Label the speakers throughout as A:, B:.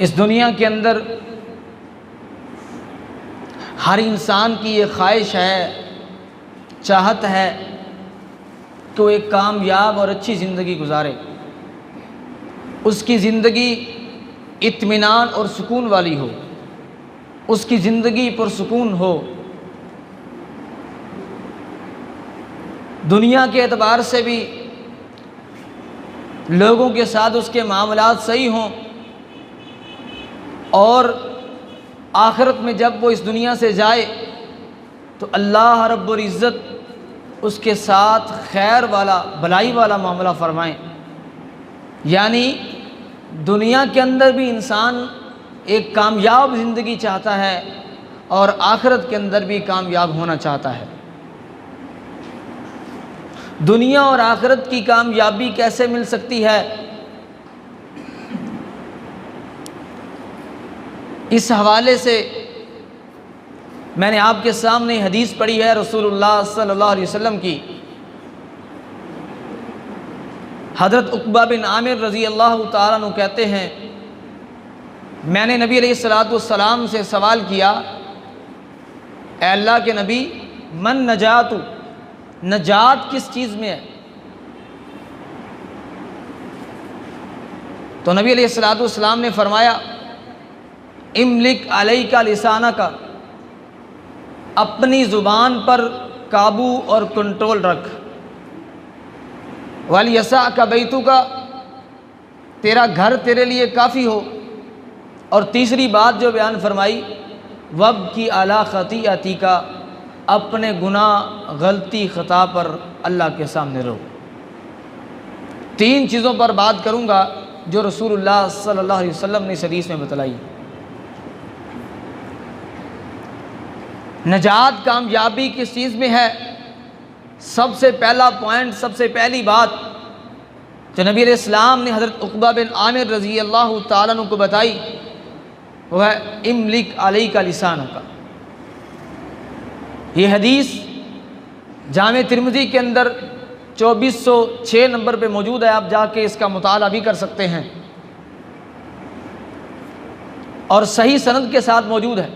A: اس دنیا کے اندر ہر انسان کی یہ خواہش ہے، چاہت ہے کہ وہ ایک کامیاب اور اچھی زندگی گزارے، اس کی زندگی اطمینان اور سکون والی ہو، اس کی زندگی پرسکون ہو، دنیا کے اعتبار سے بھی لوگوں کے ساتھ اس کے معاملات صحیح ہوں، اور آخرت میں جب وہ اس دنیا سے جائے تو اللہ رب العزت اس کے ساتھ خیر والا، بھلائی والا معاملہ فرمائیں۔ یعنی دنیا کے اندر بھی انسان ایک کامیاب زندگی چاہتا ہے اور آخرت کے اندر بھی کامیاب ہونا چاہتا ہے۔ دنیا اور آخرت کی کامیابی کیسے مل سکتی ہے؟ اس حوالے سے میں نے آپ کے سامنے حدیث پڑھی ہے رسول اللہ صلی اللہ علیہ وسلم کی۔ حضرت عقبہ بن عامر رضی اللہ تعالیٰ عنہ کہتے ہیں، میں نے نبی علیہ السلام سے سوال کیا، اے اللہ کے نبی، من نجات، نجات کس چیز میں ہے؟ تو نبی علیہ السلام نے فرمایا، املک علیک لسانک، اپنی زبان پر قابو اور کنٹرول رکھ، ولیسعک بیتک، تیرا گھر تیرے لیے کافی ہو، اور تیسری بات جو بیان فرمائی، وابکی علی خطیئتک، اپنے گناہ غلطی خطا پر اللہ کے سامنے رو۔ تین چیزوں پر بات کروں گا جو رسول اللہ صلی اللہ علیہ وسلم نے اس حدیث میں بتلائی۔ نجات، کامیابی کس چیز میں ہے؟ سب سے پہلا پوائنٹ، سب سے پہلی بات جو نبی علیہ السلام نے حضرت عقبہ بن عامر رضی اللہ تعالیٰ عنہ کو بتائی وہ ہے املک علیک لسانک۔ یہ حدیث جامع ترمذی کے اندر 2406 نمبر پہ موجود ہے، آپ جا کے اس کا مطالعہ بھی کر سکتے ہیں، اور صحیح سند کے ساتھ موجود ہے۔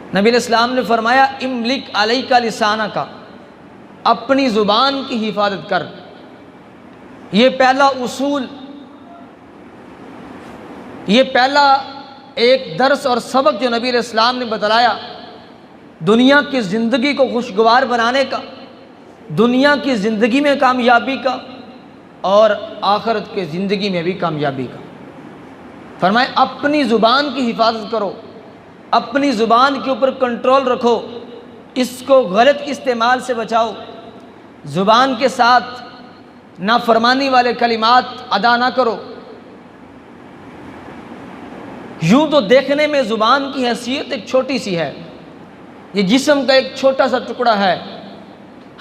A: نبی علیہ السلام نے فرمایا، املک علیک لسانک، اپنی زبان کی حفاظت کر۔ یہ پہلا اصول، یہ پہلا ایک درس اور سبق جو نبی علیہ السلام نے بتلایا دنیا کی زندگی کو خوشگوار بنانے کا، دنیا کی زندگی میں کامیابی کا، اور آخرت کے زندگی میں بھی کامیابی کا۔ فرمائے اپنی زبان کی حفاظت کرو، اپنی زبان کے اوپر کنٹرول رکھو، اس کو غلط استعمال سے بچاؤ، زبان کے ساتھ نافرمانی والے کلمات ادا نہ کرو۔ یوں تو دیکھنے میں زبان کی حیثیت ایک چھوٹی سی ہے، یہ جسم کا ایک چھوٹا سا ٹکڑا ہے،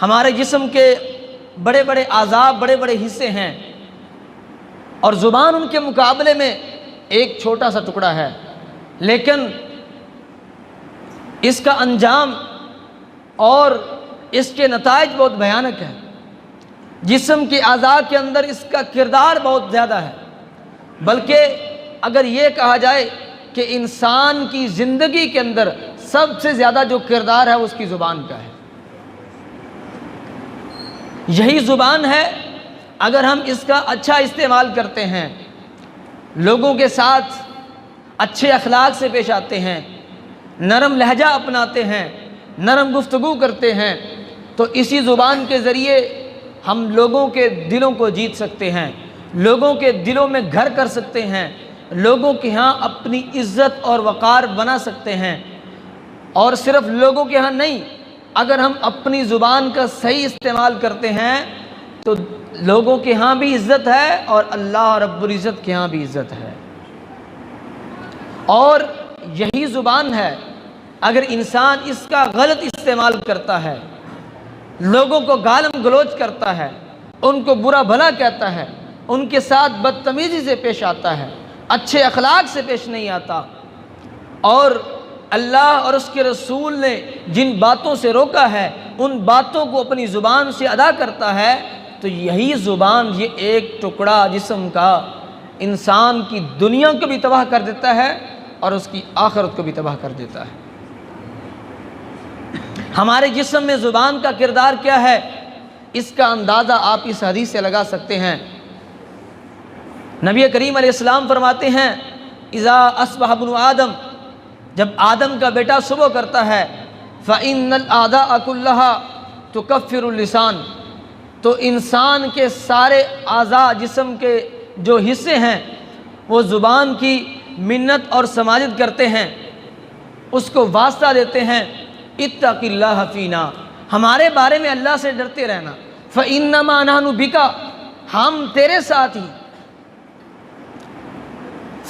A: ہمارے جسم کے بڑے بڑے اعضاء، بڑے بڑے حصے ہیں، اور زبان ان کے مقابلے میں ایک چھوٹا سا ٹکڑا ہے، لیکن اس کا انجام اور اس کے نتائج بہت بھیانک ہیں۔ جسم کے اعضاء کے اندر اس کا کردار بہت زیادہ ہے، بلکہ اگر یہ کہا جائے کہ انسان کی زندگی کے اندر سب سے زیادہ جو کردار ہے اس کی زبان کا ہے۔ یہی زبان ہے، اگر ہم اس کا اچھا استعمال کرتے ہیں، لوگوں کے ساتھ اچھے اخلاق سے پیش آتے ہیں، نرم لہجہ اپناتے ہیں، نرم گفتگو کرتے ہیں، تو اسی زبان کے ذریعے ہم لوگوں کے دلوں کو جیت سکتے ہیں، لوگوں کے دلوں میں گھر کر سکتے ہیں، لوگوں کے ہاں اپنی عزت اور وقار بنا سکتے ہیں، اور صرف لوگوں کے ہاں نہیں، اگر ہم اپنی زبان کا صحیح استعمال کرتے ہیں تو لوگوں کے ہاں بھی عزت ہے اور اللہ رب العزت کے ہاں بھی عزت ہے۔ اور یہی زبان ہے، اگر انسان اس کا غلط استعمال کرتا ہے، لوگوں کو گالم گلوچ کرتا ہے، ان کو برا بھلا کہتا ہے، ان کے ساتھ بدتمیزی سے پیش آتا ہے، اچھے اخلاق سے پیش نہیں آتا، اور اللہ اور اس کے رسول نے جن باتوں سے روکا ہے ان باتوں کو اپنی زبان سے ادا کرتا ہے، تو یہی زبان، یہ ایک ٹکڑا جسم کا انسان کی دنیا کو بھی تباہ کر دیتا ہے اور اس کی آخرت کو بھی تباہ کر دیتا ہے۔ ہمارے جسم میں زبان کا کردار کیا ہے، اس کا اندازہ آپ اس حدیث سے لگا سکتے ہیں۔ نبی کریم علیہ السلام فرماتے ہیں اذا اصبح ابن آدم، جب آدم کا بیٹا صبح کرتا ہے، فإن الأعضاء كلها تكفر اللسان، تو انسان کے سارے اعضاء، جسم کے جو حصے ہیں وہ زبان کی منت اور سماجت کرتے ہیں، اس کو واسطہ دیتے ہیں، اتق اللہ فینا، ہمارے بارے میں اللہ سے ڈرتے رہنا، فإنما نحن بک، ہم تیرے ساتھ ہی،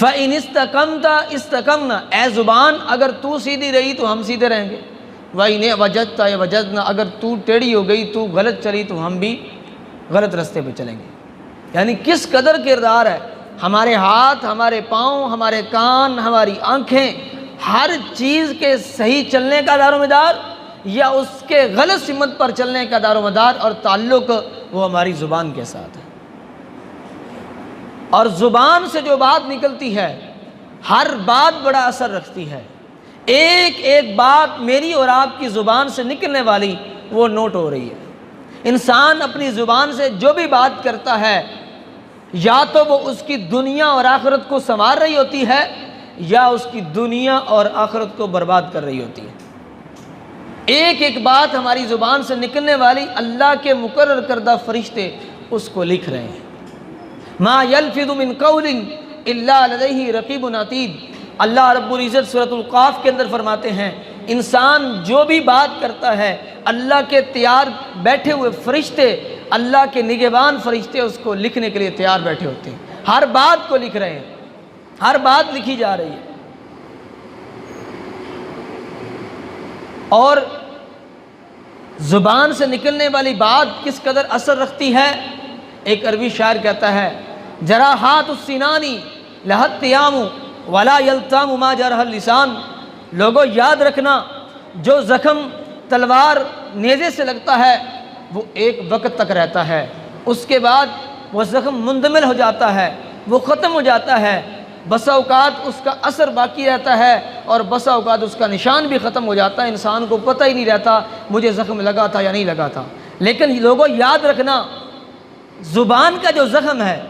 A: فإن استقمت استقمنا، اے زبان اگر تو سیدھی رہی تو ہم سیدھے رہیں گے، وإن وجدت وجدنا، اگر تو ٹیڑھی ہو گئی، تو غلط چلی تو ہم بھی غلط راستے پہ چلیں گے۔ یعنی کس قدر کردار ہے، ہمارے ہاتھ، ہمارے پاؤں، ہمارے کان، ہماری آنکھیں، ہر چیز کے صحیح چلنے کا دار و مدار یا اس کے غلط سمت پر چلنے کا دار و مدار اور تعلق وہ ہماری زبان کے ساتھ ہے۔ اور زبان سے جو بات نکلتی ہے، ہر بات بڑا اثر رکھتی ہے، ایک ایک بات میری اور آپ کی زبان سے نکلنے والی وہ نوٹ ہو رہی ہے۔ انسان اپنی زبان سے جو بھی بات کرتا ہے، یا تو وہ اس کی دنیا اور آخرت کو سنوار رہی ہوتی ہے یا اس کی دنیا اور آخرت کو برباد کر رہی ہوتی ہے۔ ایک ایک بات ہماری زبان سے نکلنے والی اللہ کے مقرر کردہ فرشتے اس کو لکھ رہے ہیں۔ ما یلفظ من قول الا لدیہ رقیب عتید، اللہ رب العزت سورۃ القاف کے اندر فرماتے ہیں انسان جو بھی بات کرتا ہے، اللہ کے تیار بیٹھے ہوئے فرشتے، اللہ کے نگہبان فرشتے اس کو لکھنے کے لیے تیار بیٹھے ہوتے ہیں، ہر بات کو لکھ رہے ہیں، ہر بات لکھی جا رہی ہے۔ اور زبان سے نکلنے والی بات کس قدر اثر رکھتی ہے، ایک عربی شاعر کہتا ہے جراحات السنانی لہت تیام ولا یلتام ما جرح اللسان، لوگوں یاد رکھنا جو زخم تلوار نیزے سے لگتا ہے وہ ایک وقت تک رہتا ہے، اس کے بعد وہ زخم مندمل ہو جاتا ہے، وہ ختم ہو جاتا ہے، بسا اوقات اس کا اثر باقی رہتا ہے اور بسا اوقات اس کا نشان بھی ختم ہو جاتا ہے، انسان کو پتہ ہی نہیں رہتا مجھے زخم لگا تھا یا نہیں لگا تھا۔ لیکن لوگوں یاد رکھنا زبان کا جو زخم ہے،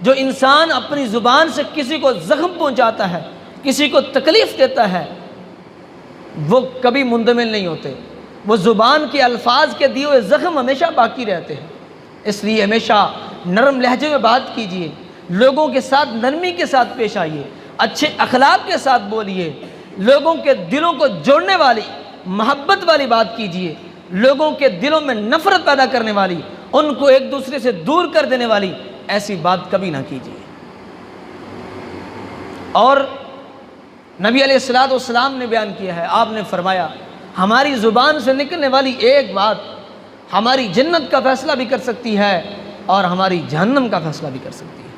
A: جو انسان اپنی زبان سے کسی کو زخم پہنچاتا ہے، کسی کو تکلیف دیتا ہے، وہ کبھی مندمل نہیں ہوتے، وہ زبان کے الفاظ کے دیے ہوئے زخم ہمیشہ باقی رہتے ہیں۔ اس لیے ہمیشہ نرم لہجے میں بات کیجیے، لوگوں کے ساتھ نرمی کے ساتھ پیش آئیے، اچھے اخلاق کے ساتھ بولیے، لوگوں کے دلوں کو جوڑنے والی محبت والی بات کیجیے، لوگوں کے دلوں میں نفرت پیدا کرنے والی، ان کو ایک دوسرے سے دور کر دینے والی ایسی بات کبھی نہ کیجیے۔ اور نبی علیہ السلام نے بیان کیا ہے، آپ نے فرمایا ہماری زبان سے نکلنے والی ایک بات ہماری جنت کا فیصلہ بھی کر سکتی ہے اور ہماری جہنم کا فیصلہ بھی کر سکتی ہے۔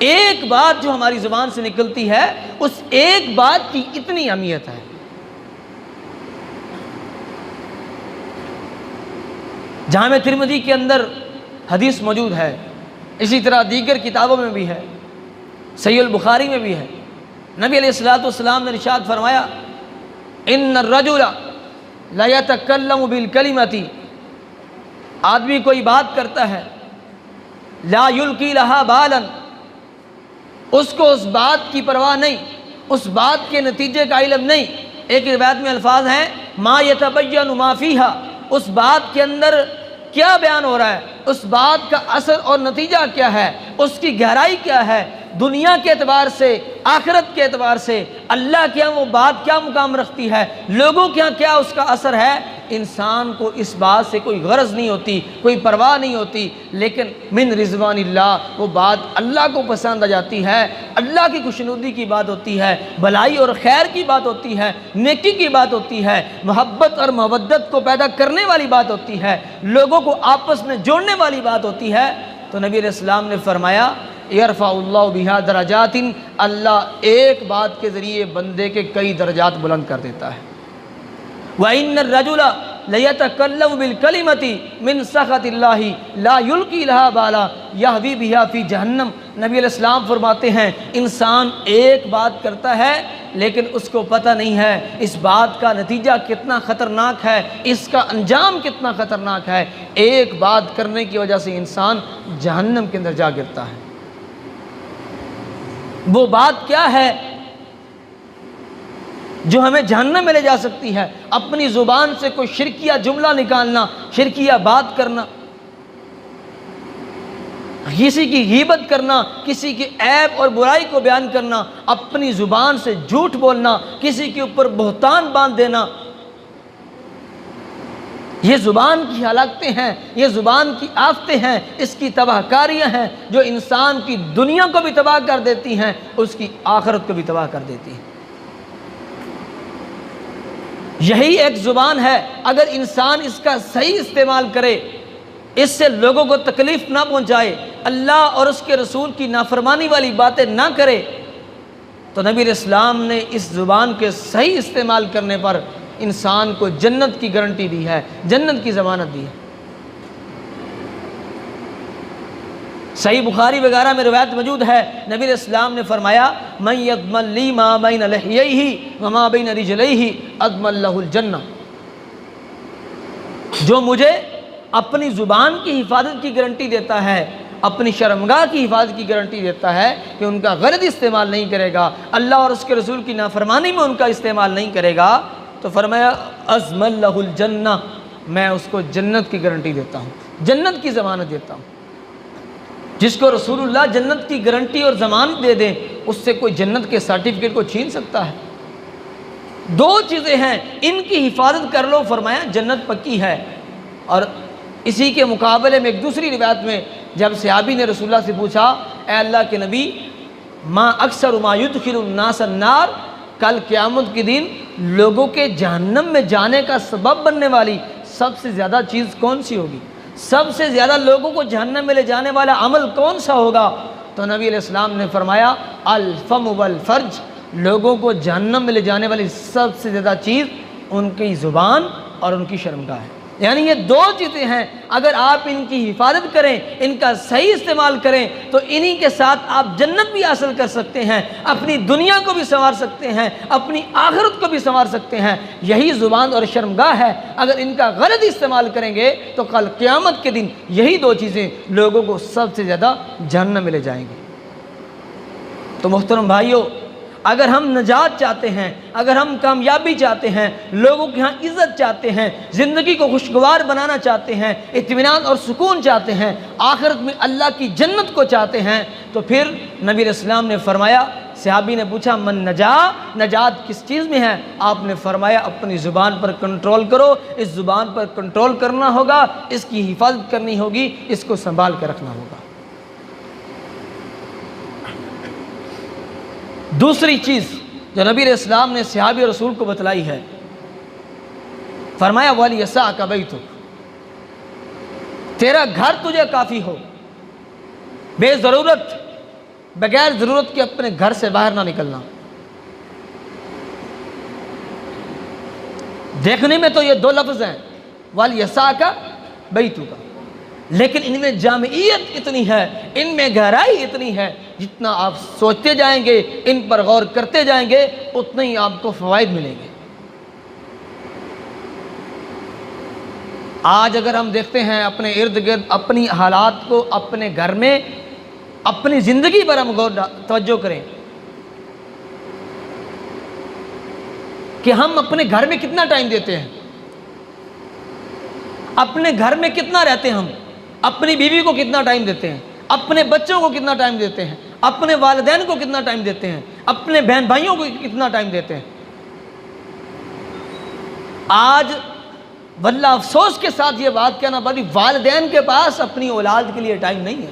A: ایک بات جو ہماری زبان سے نکلتی ہے، اس ایک بات کی اتنی اہمیت ہے۔ جامع ترمذی کے اندر حدیث موجود ہے، اسی طرح دیگر کتابوں میں بھی ہے، صحیح البخاری میں بھی ہے۔ نبی علیہ السلام نے ارشاد فرمایا ان الرجل لا يتكلم بالکلمۃ، آدمی کوئی بات کرتا ہے، لا یلقی لها بالا، اس کو اس بات کی پرواہ نہیں، اس بات کے نتیجے کا علم نہیں۔ ایک روایت میں الفاظ ہیں ما يتبین ما فیہا، اس بات کے اندر کیا بیان ہو رہا ہے، اس بات کا اثر اور نتیجہ کیا ہے، اس کی گہرائی کیا ہے، دنیا کے اعتبار سے، آخرت کے اعتبار سے، اللہ کے ہاں وہ بات کیا مقام رکھتی ہے، لوگوں کے ہاں کیا اس کا اثر ہے، انسان کو اس بات سے کوئی غرض نہیں ہوتی، کوئی پرواہ نہیں ہوتی۔ لیکن من رضوان اللہ، وہ بات اللہ کو پسند آ جاتی ہے، اللہ کی خوشنودی کی بات ہوتی ہے، بھلائی اور خیر کی بات ہوتی ہے، نیکی کی بات ہوتی ہے، محبت اور مودت کو پیدا کرنے والی بات ہوتی ہے، لوگوں کو آپس میں جوڑنے والی بات ہوتی ہے، تو نبی علیہ السلام نے فرمایا یرفع اللہ بہا درجات، اللہ ایک بات کے ذریعے بندے کے کئی درجات بلند کر دیتا ہے۔ وَإِنَّ الرَّجُلَ لیتکلم بالکلمۃ من سخط اللہ لا یلقی لہا بالا یہوی بہا فی جہنم۔ نبی علیہ السلام فرماتے ہیں انسان ایک بات کرتا ہے لیکن اس کو پتہ نہیں ہے اس بات کا نتیجہ کتنا خطرناک ہے، اس کا انجام کتنا خطرناک ہے۔ ایک بات کرنے کی وجہ سے انسان جہنم کے اندر جا گرتا ہے۔ وہ بات کیا ہے جو ہمیں جہنم میں لے جا سکتی ہے؟ اپنی زبان سے کوئی شرکیہ جملہ نکالنا، شرکیہ بات کرنا، کسی کی غیبت کرنا، کسی کی عیب اور برائی کو بیان کرنا، اپنی زبان سے جھوٹ بولنا، کسی کے اوپر بہتان باندھ دینا۔ یہ زبان کی ہلاکتیں ہیں، یہ زبان کی آفتیں ہیں، اس کی تباہ کاریاں ہیں جو انسان کی دنیا کو بھی تباہ کر دیتی ہیں، اس کی آخرت کو بھی تباہ کر دیتی ہیں۔ یہی ایک زبان ہے، اگر انسان اس کا صحیح استعمال کرے، اس سے لوگوں کو تکلیف نہ پہنچائے، اللہ اور اس کے رسول کی نافرمانی والی باتیں نہ کرے، تو نبی علیہ السلام نے اس زبان کے صحیح استعمال کرنے پر انسان کو جنت کی گارنٹی دی ہے، جنت کی ضمانت دی ہے۔ صحیح بخاری وغیرہ میں روایت موجود ہے، نبی علیہ السلام نے فرمایا من یضمن لی ما بین لحییہ وما بین رجلیہ اضمن لہ الجنہ۔ جو مجھے اپنی زبان کی حفاظت کی گارنٹی دیتا ہے، اپنی شرمگاہ کی حفاظت کی گارنٹی دیتا ہے کہ ان کا غلط استعمال نہیں کرے گا، اللہ اور اس کے رسول کی نافرمانی میں ان کا استعمال نہیں کرے گا، تو فرمایا اضمن لہ الجنہ، میں اس کو جنت کی گارنٹی دیتا ہوں، جنت کی ضمانت دیتا ہوں۔ جس کو رسول اللہ جنت کی گارنٹی اور ضمانت دے دیں، اس سے کوئی جنت کے سرٹیفکیٹ کو چھین سکتا ہے؟ دو چیزیں ہیں، ان کی حفاظت کر لو، فرمایا جنت پکی ہے۔ اور اسی کے مقابلے میں ایک دوسری روایت میں جب صحابی نے رسول اللہ سے پوچھا اے اللہ کے نبی ما اکثر ما یدخل الناس النار، کل قیامت کے دن لوگوں کے جہنم میں جانے کا سبب بننے والی سب سے زیادہ چیز کون سی ہوگی؟ سب سے زیادہ لوگوں کو جہنم میں لے جانے والا عمل کون سا ہوگا؟ تو نبی علیہ السلام نے فرمایا الفم والفرج، لوگوں کو جہنم میں لے جانے والی سب سے زیادہ چیز ان کی زبان اور ان کی شرمگاہ ہے۔ یعنی یہ دو چیزیں ہیں، اگر آپ ان کی حفاظت کریں، ان کا صحیح استعمال کریں، تو انہی کے ساتھ آپ جنت بھی حاصل کر سکتے ہیں، اپنی دنیا کو بھی سنوار سکتے ہیں، اپنی آخرت کو بھی سنوار سکتے ہیں۔ یہی زبان اور شرمگاہ ہے، اگر ان کا غلط استعمال کریں گے تو کل قیامت کے دن یہی دو چیزیں لوگوں کو سب سے زیادہ جہنم میں لے جائیں گے۔ تو محترم بھائیوں، اگر ہم نجات چاہتے ہیں، اگر ہم کامیابی چاہتے ہیں، لوگوں کے ہاں عزت چاہتے ہیں، زندگی کو خوشگوار بنانا چاہتے ہیں، اطمینان اور سکون چاہتے ہیں، آخرت میں اللہ کی جنت کو چاہتے ہیں، تو پھر نبی علیہ السلام نے فرمایا، صحابی نے پوچھا من نجات کس چیز میں ہے؟ آپ نے فرمایا اپنی زبان پر کنٹرول کرو، اس زبان پر کنٹرول کرنا ہوگا، اس کی حفاظت کرنی ہوگی، اس کو سنبھال کر رکھنا ہوگا۔ دوسری چیز جو نبی علیہ السلام نے صحابی رسول کو بتلائی ہے، فرمایا وَلْيَسَعْكَ بَيْتُكَ، تیرا گھر تجھے کافی ہو، بے ضرورت بغیر ضرورت کے اپنے گھر سے باہر نہ نکلنا۔ دیکھنے میں تو یہ دو لفظ ہیں وَلْيَسَعْكَ بَيْتُكَ، لیکن ان میں جامعیت اتنی ہے، ان میں گہرائی اتنی ہے، جتنا آپ سوچتے جائیں گے، ان پر غور کرتے جائیں گے، اتنے ہی آپ کو فوائد ملیں گے۔ آج اگر ہم دیکھتے ہیں اپنے ارد گرد اپنی حالات کو، اپنے گھر میں، اپنی زندگی پر ہم توجہ کریں کہ ہم اپنے گھر میں کتنا ٹائم دیتے ہیں، اپنے گھر میں کتنا رہتے ہیں، ہم اپنی بیوی کو کتنا ٹائم دیتے ہیں، اپنے بچوں کو کتنا ٹائم دیتے ہیں، اپنے والدین کو کتنا ٹائم دیتے ہیں، اپنے بہن بھائیوں کو کتنا ٹائم دیتے ہیں۔ آج واللہ افسوس کے ساتھ یہ بات کہنا پڑی، والدین کے پاس اپنی اولاد کے لیے ٹائم نہیں ہے،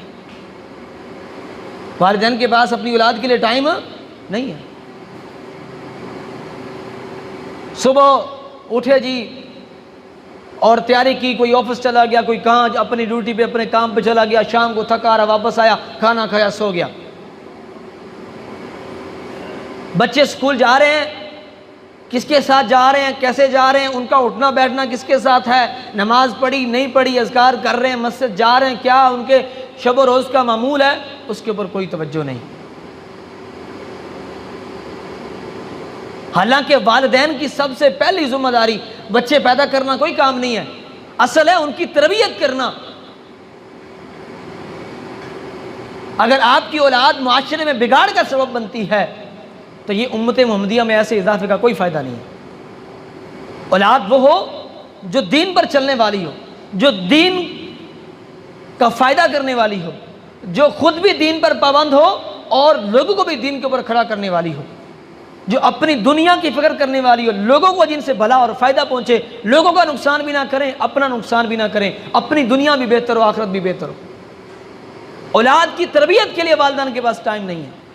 A: والدین کے پاس اپنی اولاد کے لیے ٹائم نہیں ہے۔ صبح اٹھے جی اور تیاری کی، کوئی آفس چلا گیا، کوئی کہاں اپنی ڈیوٹی پہ اپنے کام پہ چلا گیا، شام کو تھکا رہا، واپس آیا، کھانا کھایا، سو گیا۔ بچے اسکول جا رہے ہیں، کس کے ساتھ جا رہے ہیں، کیسے جا رہے ہیں، ان کا اٹھنا بیٹھنا کس کے ساتھ ہے، نماز پڑھی نہیں پڑھی، اذکار کر رہے ہیں، مسجد جا رہے ہیں، کیا ان کے شب و روز کا معمول ہے، اس کے اوپر کوئی توجہ نہیں۔ حالانکہ والدین کی سب سے پہلی ذمہ داری بچے پیدا کرنا کوئی کام نہیں ہے، اصل ہے ان کی تربیت کرنا۔ اگر آپ کی اولاد معاشرے میں بگاڑ کا سبب بنتی ہے تو یہ امت محمدیہ میں ایسے اضافے کا کوئی فائدہ نہیں ہے۔ اولاد وہ ہو جو دین پر چلنے والی ہو، جو دین کا فائدہ کرنے والی ہو، جو خود بھی دین پر پابند ہو اور لوگوں کو بھی دین کے اوپر کھڑا کرنے والی ہو، جو اپنی دنیا کی فکر کرنے والی ہو، لوگوں کو جن سے بھلا اور فائدہ پہنچے، لوگوں کا نقصان بھی نہ کریں، اپنا نقصان بھی نہ کریں، اپنی دنیا بھی بہتر ہو، آخرت بھی بہتر ہو۔ اولاد کی تربیت کے لیے والدین کے پاس ٹائم نہیں ہے۔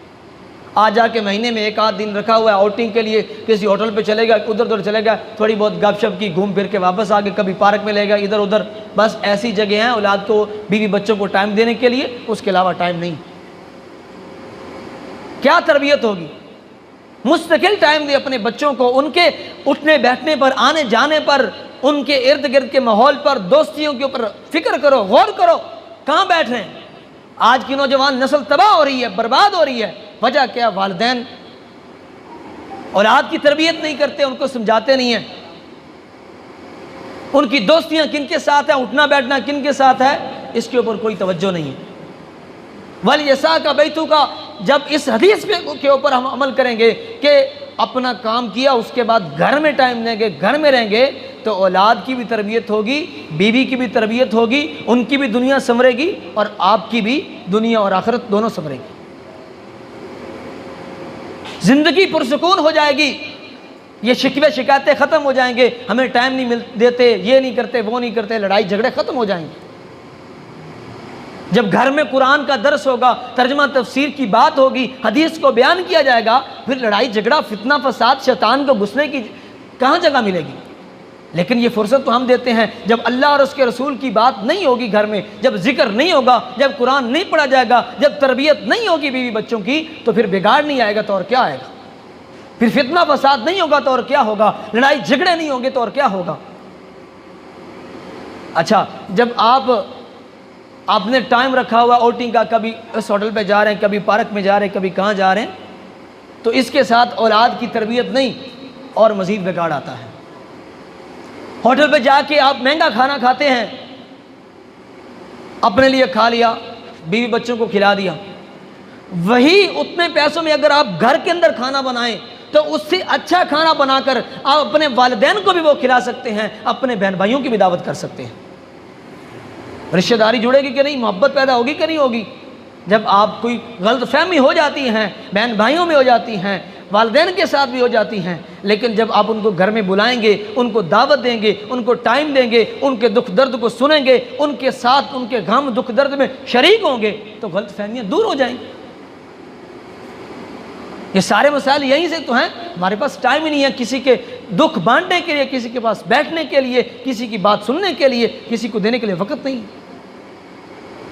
A: آج جا کے مہینے میں ایک آدھ دن رکھا ہوا ہے آؤٹنگ کے لیے، کسی ہوٹل پہ چلے گا، ادھر ادھر چلے گا، تھوڑی بہت گپ شپ کی، گھوم پھر کے واپس آ کے کبھی پارک میں لے گا، ادھر ادھر، بس ایسی جگہ ہیں اولاد کو، بیوی بچوں کو ٹائم دینے کے لیے، اس کے علاوہ ٹائم نہیں۔ کیا تربیت ہوگی؟ مستقل ٹائم دے اپنے بچوں کو، ان کے اٹھنے بیٹھنے پر، آنے جانے پر، ان کے ارد گرد کے ماحول پر، دوستیوں کے اوپر فکر کرو، غور کرو، کہاں بیٹھ رہے ہیں۔ آج کی نوجوان نسل تباہ ہو رہی ہے، برباد ہو رہی ہے، وجہ کیا؟ والدین اولاد کی تربیت نہیں کرتے، ان کو سمجھاتے نہیں ہیں، ان کی دوستیاں کن کے ساتھ ہیں، اٹھنا بیٹھنا کن کے ساتھ ہے، اس کے اوپر کوئی توجہ نہیں ہے۔ وَلْيَسَعْكَ بَيْتُكَ، جب اس حدیث کے اوپر ہم عمل کریں گے کہ اپنا کام کیا، اس کے بعد گھر میں ٹائم دیں گے، گھر میں رہیں گے، تو اولاد کی بھی تربیت ہوگی، بیوی کی بھی تربیت ہوگی، ان کی بھی دنیا سنورے گی اور آپ کی بھی دنیا اور آخرت دونوں سنورے گی، زندگی پرسکون ہو جائے گی، یہ شکوے شکایتیں ختم ہو جائیں گے، ہمیں ٹائم نہیں دیتے، یہ نہیں کرتے، وہ نہیں کرتے، لڑائی جھگڑے ختم ہو جائیں گے۔ جب گھر میں قرآن کا درس ہوگا، ترجمہ تفسیر کی بات ہوگی، حدیث کو بیان کیا جائے گا، پھر لڑائی جھگڑا، فتنہ فساد، شیطان کو گھسنے کی کہاں جگہ ملے گی؟ لیکن یہ فرصت تو ہم دیتے ہیں جب اللہ اور اس کے رسول کی بات نہیں ہوگی گھر میں، جب ذکر نہیں ہوگا، جب قرآن نہیں پڑھا جائے گا، جب تربیت نہیں ہوگی بیوی بچوں کی، تو پھر بگاڑ نہیں آئے گا تو اور کیا آئے گا؟ پھر فتنہ فساد نہیں ہوگا تو اور کیا ہوگا؟ لڑائی جھگڑے نہیں ہوں گے تو اور کیا ہوگا؟ اچھا، جب آپ نے ٹائم رکھا ہوا آؤٹنگ کا، کبھی اس ہوٹل پہ جا رہے ہیں، کبھی پارک میں جا رہے ہیں، کبھی کہاں جا رہے ہیں، تو اس کے ساتھ اولاد کی تربیت نہیں اور مزید بگاڑ آتا ہے۔ ہوٹل پہ جا کے آپ مہنگا کھانا کھاتے ہیں، اپنے لیے کھا لیا، بیوی بچوں کو کھلا دیا، وہی اتنے پیسوں میں اگر آپ گھر کے اندر کھانا بنائیں تو اس سے اچھا کھانا بنا کر آپ اپنے والدین کو بھی وہ کھلا سکتے ہیں، اپنے بہن بھائیوں کی بھی دعوت کر سکتے ہیں۔ رشتہ داری جڑے گی کہ نہیں؟ محبت پیدا ہوگی کہ نہیں ہوگی؟ جب آپ کوئی غلط فہمی ہو جاتی ہیں، بہن بھائیوں میں ہو جاتی ہیں، والدین کے ساتھ بھی ہو جاتی ہیں، لیکن جب آپ ان کو گھر میں بلائیں گے، ان کو دعوت دیں گے، ان کو ٹائم دیں گے، ان کے دکھ درد کو سنیں گے، ان کے ساتھ ان کے غم دکھ درد میں شریک ہوں گے، تو غلط فہمیاں دور ہو جائیں گی۔ یہ سارے مسائل یہیں سے تو ہیں، ہمارے پاس ٹائم ہی نہیں ہے کسی کے دکھ بانٹنے کے لیے، کسی کے پاس بیٹھنے کے لیے، کسی کی بات سننے کے لیے، کسی کو دینے کے لیے وقت نہیں۔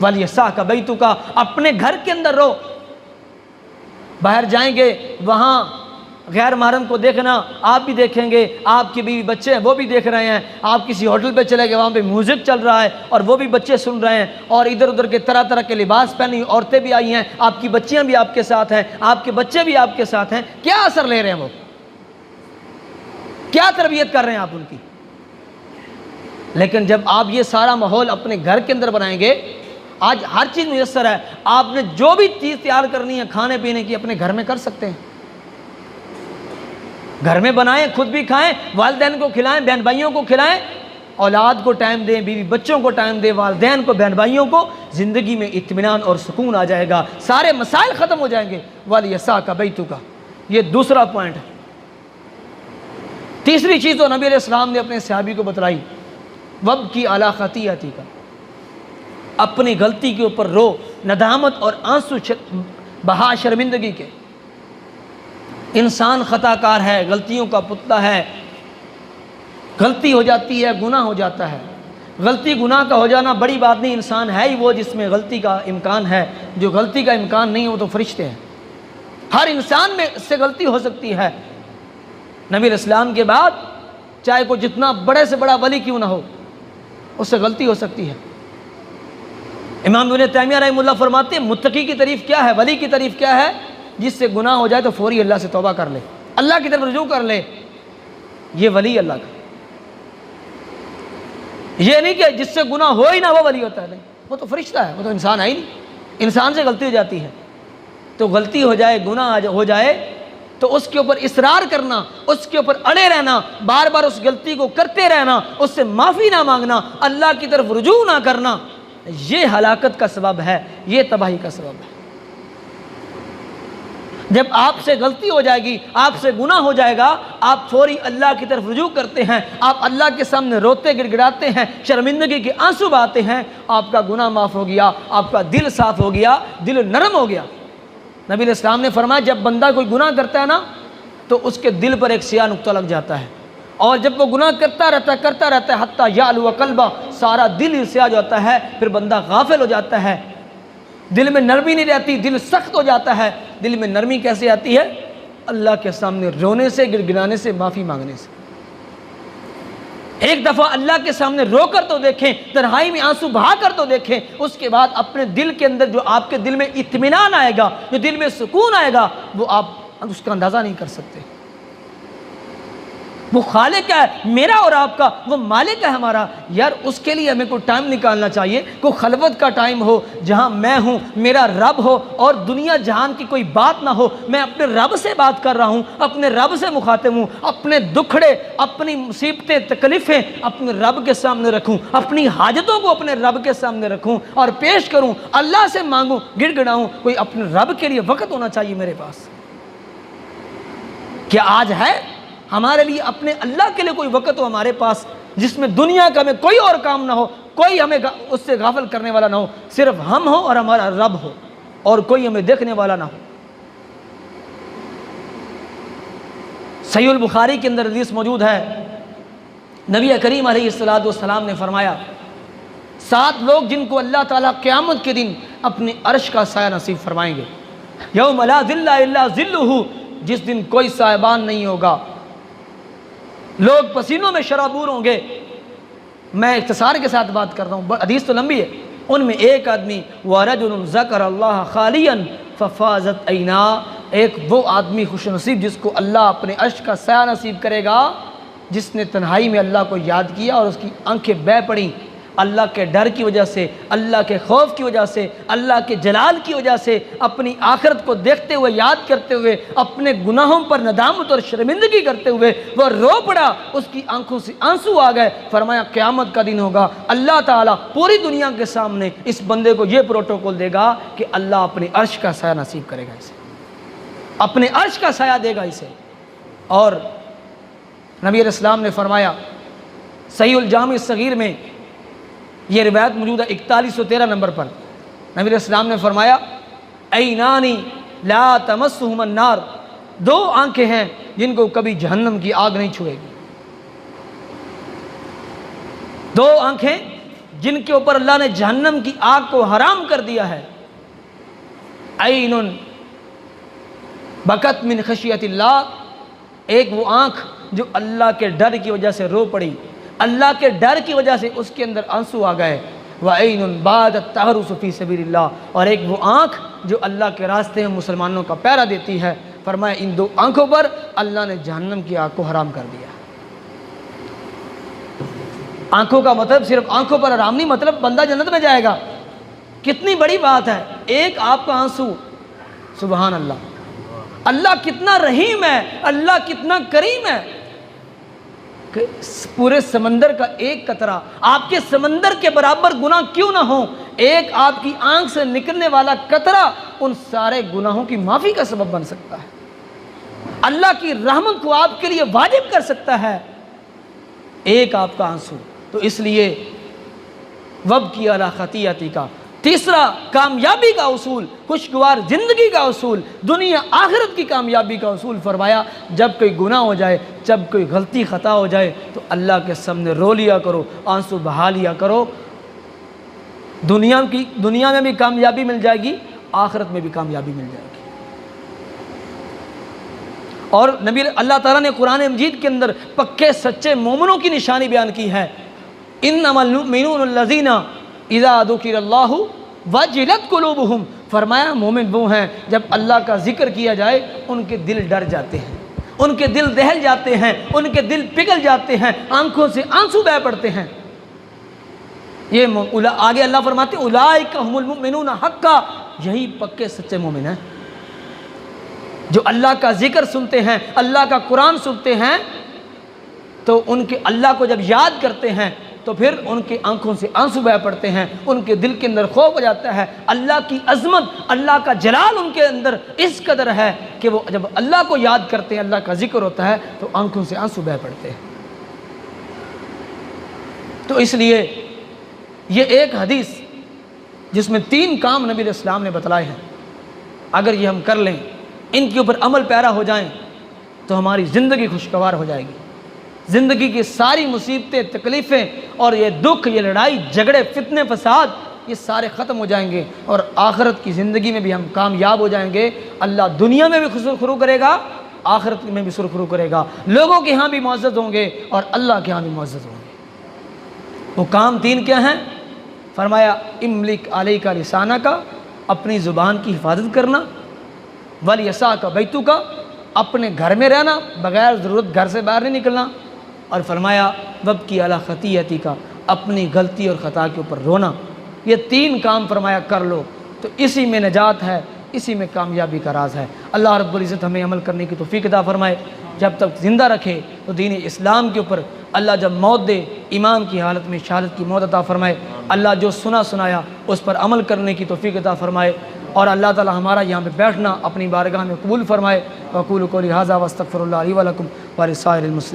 A: وَلْيَسَعْكَ بَيْتُكَ، اپنے گھر کے اندر رہو، باہر جائیں گے وہاں غیر محرم کو دیکھنا، آپ بھی دیکھیں گے، آپ کی بیوی بچے ہیں وہ بھی دیکھ رہے ہیں، آپ کسی ہوٹل پہ چلے گئے وہاں پہ میوزک چل رہا ہے اور وہ بھی بچے سن رہے ہیں، اور ادھر ادھر کے طرح طرح کے لباس پہنی عورتیں بھی آئی ہیں، آپ کی بچیاں بھی آپ کے ساتھ ہیں، آپ کے بچے بھی آپ کے ساتھ ہیں، کیا اثر لے رہے ہیں وہ؟ کیا تربیت کر رہے ہیں آپ ان کی؟ لیکن جب آپ یہ سارا ماحول اپنے گھر کے اندر بنائیں گے، آج ہر چیز میسر ہے، آپ نے جو بھی چیز تیار کرنی ہے کھانے پینے کی اپنے گھر میں کر سکتے ہیں، گھر میں بنائیں، خود بھی کھائیں، والدین کو کھلائیں، بہن بھائیوں کو کھلائیں، اولاد کو ٹائم دیں، بیوی بچوں کو ٹائم دیں، والدین کو، بہن بھائیوں کو، زندگی میں اطمینان اور سکون آ جائے گا، سارے مسائل ختم ہو جائیں گے۔ وَلْيَسَعْكَ بَيْتُكَ، یہ دوسرا پوائنٹ ہے۔ تیسری چیز تو نبی علیہ السلام نے اپنے صحابی کو بتلائی، وَابْكِ عَلَىٰ خَطِيئَتِكَ، اپنی غلطی کے اوپر رو، ندامت اور آنسو بہا شرمندگی کے۔ انسان خطا کار ہے، غلطیوں کا پتلا ہے، غلطی ہو جاتی ہے، گناہ ہو جاتا ہے، غلطی گناہ کا ہو جانا بڑی بات نہیں، انسان ہے ہی وہ جس میں غلطی کا امکان ہے، جو غلطی کا امکان نہیں ہے وہ تو فرشتے ہیں، ہر انسان میں سے غلطی ہو سکتی ہے، نبی علیہ السلام کے بعد چاہے کوئی جتنا بڑے سے بڑا ولی کیوں نہ ہو، اس سے غلطی ہو سکتی ہے۔ امام ابن تیمیہ رحمہ اللہ فرماتے ہیں متقی کی تعریف کیا ہے، ولی کی تعریف کیا ہے؟ جس سے گناہ ہو جائے تو فوری اللہ سے توبہ کر لے، اللہ کی طرف رجوع کر لے، یہ ولی اللہ کا۔ یہ نہیں کہ جس سے گناہ ہو ہی نہ وہ ولی ہوتا ہے، نہیں، وہ تو فرشتہ ہے، وہ تو انسان ہے ہی نہیں، انسان سے غلطی ہو جاتی ہے۔ تو غلطی ہو جائے، گناہ ہو جائے تو اس کے اوپر اصرار کرنا، اس کے اوپر اڑے رہنا، بار بار اس غلطی کو کرتے رہنا، اس سے معافی نہ مانگنا، اللہ کی طرف رجوع نہ کرنا، یہ ہلاکت کا سبب ہے، یہ تباہی کا سبب ہے۔ جب آپ سے غلطی ہو جائے گی، آپ سے گناہ ہو جائے گا، آپ فوری اللہ کی طرف رجوع کرتے ہیں، آپ اللہ کے سامنے روتے گڑ گڑاتے ہیں، شرمندگی کے آنسو بہاتے ہیں، آپ کا گناہ معاف ہو گیا، آپ کا دل صاف ہو گیا، دل نرم ہو گیا۔ نبی علیہ السلام نے فرمایا جب بندہ کوئی گناہ کرتا ہے نا تو اس کے دل پر ایک سیاہ نقطہ لگ جاتا ہے، اور جب وہ گناہ کرتا رہتا ہے حتیٰ یعلو قلبہ، سارا دل ہی سیاہ جاتا ہے، پھر بندہ غافل ہو جاتا ہے، دل میں نرمی نہیں رہتی، دل سخت ہو جاتا ہے۔ دل میں نرمی کیسے آتی ہے؟ اللہ کے سامنے رونے سے، گڑگڑانے سے، معافی مانگنے سے۔ ایک دفعہ اللہ کے سامنے رو کر تو دیکھیں، تنہائی میں آنسو بہا کر تو دیکھیں، اس کے بعد اپنے دل کے اندر جو آپ کے دل میں اطمینان آئے گا، جو دل میں سکون آئے گا، وہ آپ اس کا اندازہ نہیں کر سکتے۔ وہ خالق ہے میرا اور آپ کا، وہ مالک ہے ہمارا، یار اس کے لیے ہمیں کوئی ٹائم نکالنا چاہیے، کوئی خلوت کا ٹائم ہو جہاں میں ہوں، میرا رب ہو، اور دنیا جہان کی کوئی بات نہ ہو، میں اپنے رب سے بات کر رہا ہوں، اپنے رب سے مخاطب ہوں، اپنے دکھڑے، اپنی مصیبتیں، تکلیفیں اپنے رب کے سامنے رکھوں، اپنی حاجتوں کو اپنے رب کے سامنے رکھوں اور پیش کروں، اللہ سے مانگوں، گڑ گڑاؤں۔ کوئی اپنے رب کے لیے وقت ہونا چاہیے میرے پاس۔ کیا آج ہے ہمارے لیے اپنے اللہ کے لیے کوئی وقت ہو ہمارے پاس، جس میں دنیا کا ہمیں کوئی اور کام نہ ہو، کوئی ہمیں اس سے غافل کرنے والا نہ ہو، صرف ہم ہو اور ہمارا رب ہو، اور کوئی ہمیں دیکھنے والا نہ ہو؟ صحیح البخاری کے اندر حدیث موجود ہے، نبی کریم علیہ السلام نے فرمایا 7 لوگ جن کو اللہ تعالیٰ قیامت کے دن اپنی عرش کا سایہ نصیب فرمائیں گے، یوم لا ظل الا ظلہ، جس دن کوئی سایبان نہیں ہوگا، لوگ پسینوں میں شرابور ہوں گے۔ میں اختصار کے ساتھ بات کر رہا ہوں، حدیث تو لمبی ہے۔ ان میں ایک آدمی وَرَجُلٌ ذَكَرَ اللَّهَ خَالِيًا فَفَازَتْ عَيْنَاهُ، ایک وہ آدمی خوش نصیب جس کو اللہ اپنے عرش کا سایہ نصیب کرے گا، جس نے تنہائی میں اللہ کو یاد کیا اور اس کی آنکھیں بہہ پڑیں، اللہ کے ڈر کی وجہ سے، اللہ کے خوف کی وجہ سے، اللہ کے جلال کی وجہ سے، اپنی آخرت کو دیکھتے ہوئے، یاد کرتے ہوئے، اپنے گناہوں پر ندامت اور شرمندگی کرتے ہوئے وہ رو پڑا، اس کی آنکھوں سے آنسو آ گئے۔ فرمایا قیامت کا دن ہوگا، اللہ تعالیٰ پوری دنیا کے سامنے اس بندے کو یہ پروٹوکول دے گا کہ اللہ اپنے عرش کا سایہ نصیب کرے گا اسے، اپنے عرش کا سایہ دے گا اسے۔ اور نبی علیہ السلام نے فرمایا، صحیح الجامع الصغیر میں یہ روایت موجود ہے 4113 نمبر پر، نبی علیہ السلام نے فرمایا عینانی لا تمسہم النار، 2 آنکھیں ہیں جن کو کبھی جہنم کی آگ نہیں چھوئے گی، 2 آنکھیں جن کے اوپر اللہ نے جہنم کی آگ کو حرام کر دیا ہے۔ عین بکت من خشیت اللہ، ایک وہ آنکھ جو اللہ کے ڈر کی وجہ سے رو پڑی، اللہ کے ڈر کی وجہ سے اس کے اندر آنسو آ گئے۔ وَعَيْنٌ بَاتَتْ تَحْرُسُ فِي سَبِيلِ اللَّهِ، اور ایک وہ آنکھ جو اللہ کے راستے میں مسلمانوں کا پہرا دیتی ہے۔ فرمایا ان 2 آنکھوں پر اللہ نے جہنم کی آگ کو حرام کر دیا۔ آنکھوں کا مطلب صرف آنکھوں پر حرام نہیں، مطلب بندہ جنت میں جائے گا۔ کتنی بڑی بات ہے، ایک آپ کا آنسو، سبحان اللہ، اللہ کتنا رحیم ہے، اللہ کتنا کریم ہے کہ پورے سمندر کا ایک قطرہ، آپ کے سمندر کے برابر گناہ کیوں نہ ہوں، ایک آپ کی آنکھ سے نکلنے والا قطرہ ان سارے گناہوں کی معافی کا سبب بن سکتا ہے، اللہ کی رحمت کو آپ کے لیے واجب کر سکتا ہے ایک آپ کا آنسو۔ تو اس لیے وَبْكِي عَلَىٰ خَطِيئَتِكَ، تیسرا کامیابی کا اصول، خوشگوار زندگی کا اصول، دنیا آخرت کی کامیابی کا اصول فرمایا جب کوئی گناہ ہو جائے، جب کوئی غلطی خطا ہو جائے تو اللہ کے سامنے رو لیا کرو، آنسو بہا لیا کرو۔ دنیا میں بھی کامیابی مل جائے گی، آخرت میں بھی کامیابی مل جائے گی۔ اور نبی اللہ تعالیٰ نے قرآن مجید کے اندر پکے سچے مومنوں کی نشانی بیان کی ہے، انما المؤمنون الذین اذا ذکر اللہ وجلت قلوبہم، فرمایا مومن وہ ہیں جب اللہ کا ذکر کیا جائے ان کے دل ڈر جاتے ہیں، ان کے دل دہل جاتے ہیں، ان کے دل پگھل جاتے ہیں، آنکھوں سے آنسو بہہ پڑتے ہیں۔ یہ آگے اللہ فرماتے ہیں اولئک ھم المؤمنون حقا، یہی پکے سچے مومن ہیں جو اللہ کا ذکر سنتے ہیں، اللہ کا قرآن سنتے ہیں، تو ان کے اللہ کو جب یاد کرتے ہیں تو پھر ان کی آنکھوں سے آنسو بہہ پڑتے ہیں، ان کے دل کے اندر خوف ہو جاتا ہے، اللہ کی عظمت، اللہ کا جلال ان کے اندر اس قدر ہے کہ وہ جب اللہ کو یاد کرتے ہیں، اللہ کا ذکر ہوتا ہے تو آنکھوں سے آنسو بہہ پڑتے ہیں۔ تو اس لیے یہ ایک حدیث جس میں 3 کام نبی علیہ السلام نے بتلائے ہیں، اگر یہ ہم کر لیں، ان کے اوپر عمل پیرا ہو جائیں تو ہماری زندگی خوشگوار ہو جائے گی، زندگی کی ساری مصیبتیں، تکلیفیں اور یہ دکھ، یہ لڑائی جھگڑے، فتنے فساد، یہ سارے ختم ہو جائیں گے، اور آخرت کی زندگی میں بھی ہم کامیاب ہو جائیں گے۔ اللہ دنیا میں بھی سرخرو کرے گا، آخرت میں بھی سرخرو کرے گا، لوگوں کے ہاں بھی معزز ہوں گے اور اللہ کے ہاں بھی معزز ہوں گے۔ وہ کام 3 کیا ہیں؟ فرمایا املک علیک لسانک، اپنی زبان کی حفاظت کرنا، ولیسعک بیتک، اپنے گھر میں رہنا، بغیر ضرورت گھر سے باہر نہیں نکلنا، اور فرمایا وابکی علی خطیئتک، اپنی غلطی اور خطا کے اوپر رونا۔ یہ 3 کام فرمایا کر لو تو اسی میں نجات ہے، اسی میں کامیابی کا راز ہے۔ اللہ رب العزت ہمیں عمل کرنے کی توفیق عطا فرمائے، جب تک زندہ رکھے تو دین اسلام کے اوپر، اللہ جب موت دے ایمان کی حالت میں شہادت کی موت عطا فرمائے۔ اللہ جو سنا سنایا اس پر عمل کرنے کی توفیق عطا فرمائے، اور اللہ تعالی ہمارا یہاں پہ بیٹھنا اپنی بارگاہ میں قبول فرمائے۔ وقولوا قولی ھذا واستغفر اللہ لی ولکم ولسائر المسلمین۔